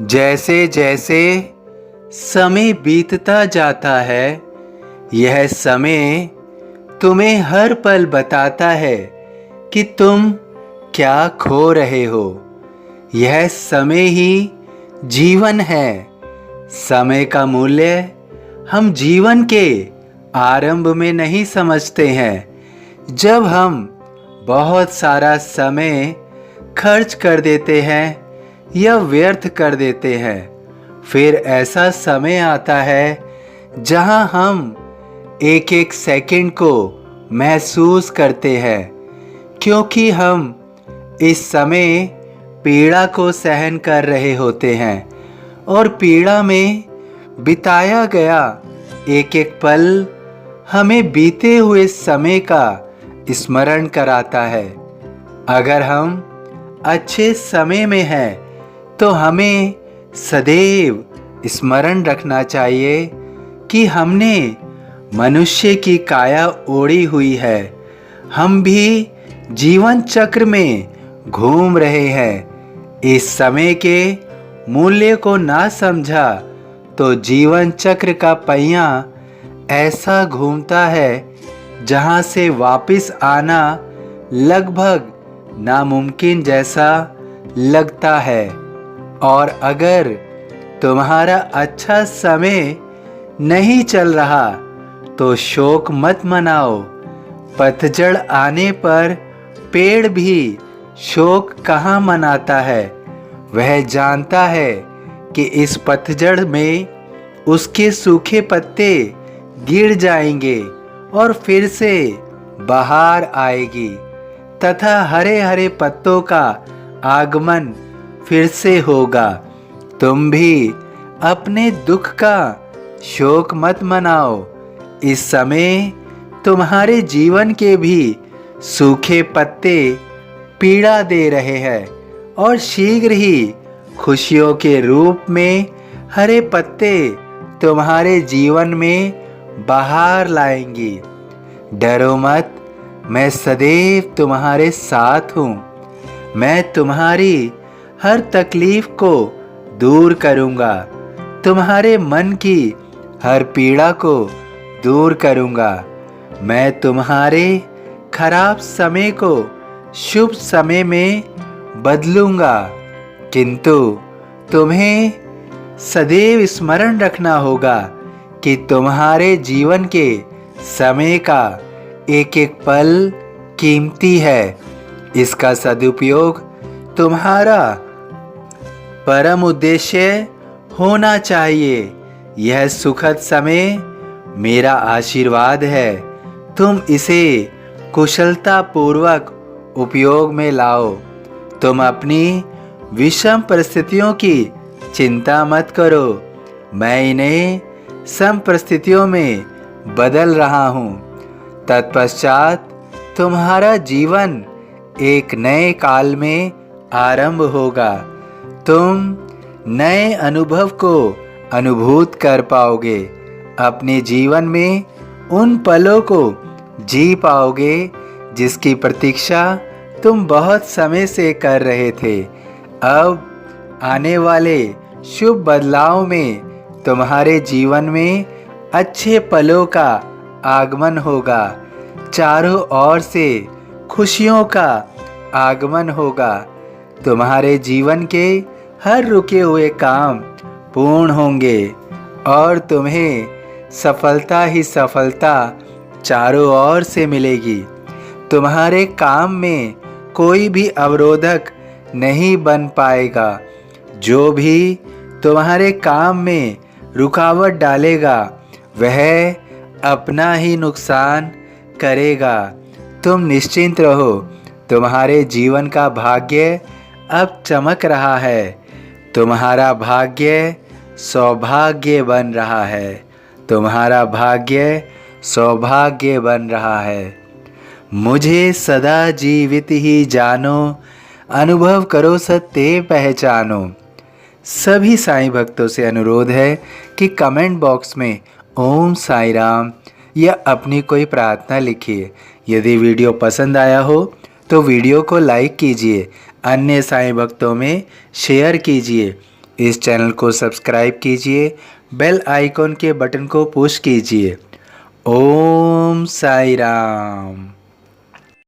जैसे जैसे समय बीतता जाता है, यह समय तुम्हें हर पल बताता है कि तुम क्या खो रहे हो। यह समय ही जीवन है। समय का मूल्य हम जीवन के आरंभ में नहीं समझते हैं। जब हम बहुत सारा समय खर्च कर देते हैं या व्यर्थ कर देते हैं, फिर ऐसा समय आता है जहां हम एक एक सेकंड को महसूस करते हैं, क्योंकि हम इस समय पीड़ा को सहन कर रहे होते हैं और पीड़ा में बिताया गया एक एक पल हमें बीते हुए समय का स्मरण कराता है। अगर हम अच्छे समय में हैं तो हमें सदैव स्मरण रखना चाहिए कि हमने मनुष्य की काया ओढ़ी हुई है। हम भी जीवन चक्र में घूम रहे हैं। इस समय के मूल्य को ना समझा तो जीवन चक्र का पहिया ऐसा घूमता है जहां से वापस आना लगभग नामुमकिन जैसा लगता है। और अगर तुम्हारा अच्छा समय नहीं चल रहा तो शोक मत मनाओ। पतझड़ आने पर पेड़ भी शोक कहाँ मनाता है। वह जानता है कि इस पतझड़ में उसके सूखे पत्ते गिर जाएंगे और फिर से बहार आएगी तथा हरे हरे पत्तों का आगमन फिर से होगा। तुम भी अपने दुख का शोक मत मनाओ। इस समय तुम्हारे जीवन के भी सूखे पत्ते पीड़ा दे रहे हैं और शीघ्र ही खुशियों के रूप में हरे पत्ते तुम्हारे जीवन में बहार लाएंगी। डरो मत, मैं सदैव तुम्हारे साथ हूँ। मैं तुम्हारी हर तकलीफ को दूर करूँगा। तुम्हारे मन की हर पीड़ा को दूर करूँगा। मैं तुम्हारे खराब समय को शुभ समय में बदलूँगा। किंतु तुम्हें सदैव स्मरण रखना होगा कि तुम्हारे जीवन के समय का एक एक पल कीमती है। इसका सदुपयोग तुम्हारा परम उद्देश्य होना चाहिए। यह सुखद समय मेरा आशीर्वाद है। तुम इसे कुशलता पूर्वक उपयोग में लाओ। तुम अपनी विषम परिस्थितियों की चिंता मत करो। मैं इन्हें सम परिस्थितियों में बदल रहा हूँ। तत्पश्चात तुम्हारा जीवन एक नए काल में आरंभ होगा। तुम नए अनुभव को अनुभूत कर पाओगे। अपने जीवन में उन पलों को जी पाओगे जिसकी प्रतीक्षा तुम बहुत समय से कर रहे थे। अब आने वाले शुभ बदलाव में तुम्हारे जीवन में अच्छे पलों का आगमन होगा। चारों ओर से खुशियों का आगमन होगा। तुम्हारे जीवन के हर रुके हुए काम पूर्ण होंगे और तुम्हें सफलता ही सफलता चारों ओर से मिलेगी। तुम्हारे काम में कोई भी अवरोधक नहीं बन पाएगा। जो भी तुम्हारे काम में रुकावट डालेगा वह अपना ही नुकसान करेगा। तुम निश्चिंत रहो। तुम्हारे जीवन का भाग्य अब चमक रहा है। तुम्हारा भाग्य सौभाग्य बन रहा है। तुम्हारा भाग्य सौभाग्य बन रहा है। मुझे सदा जीवित ही जानो, अनुभव करो सत्य पहचानो। सभी साईं भक्तों से अनुरोध है कि कमेंट बॉक्स में ओम साई राम या अपनी कोई प्रार्थना लिखिए। यदि वीडियो पसंद आया हो तो वीडियो को लाइक कीजिए, अन्य साईं भक्तों में शेयर कीजिए। इस चैनल को सब्सक्राइब कीजिए, बेल आइकॉन के बटन को पुश कीजिए। ओम साई राम।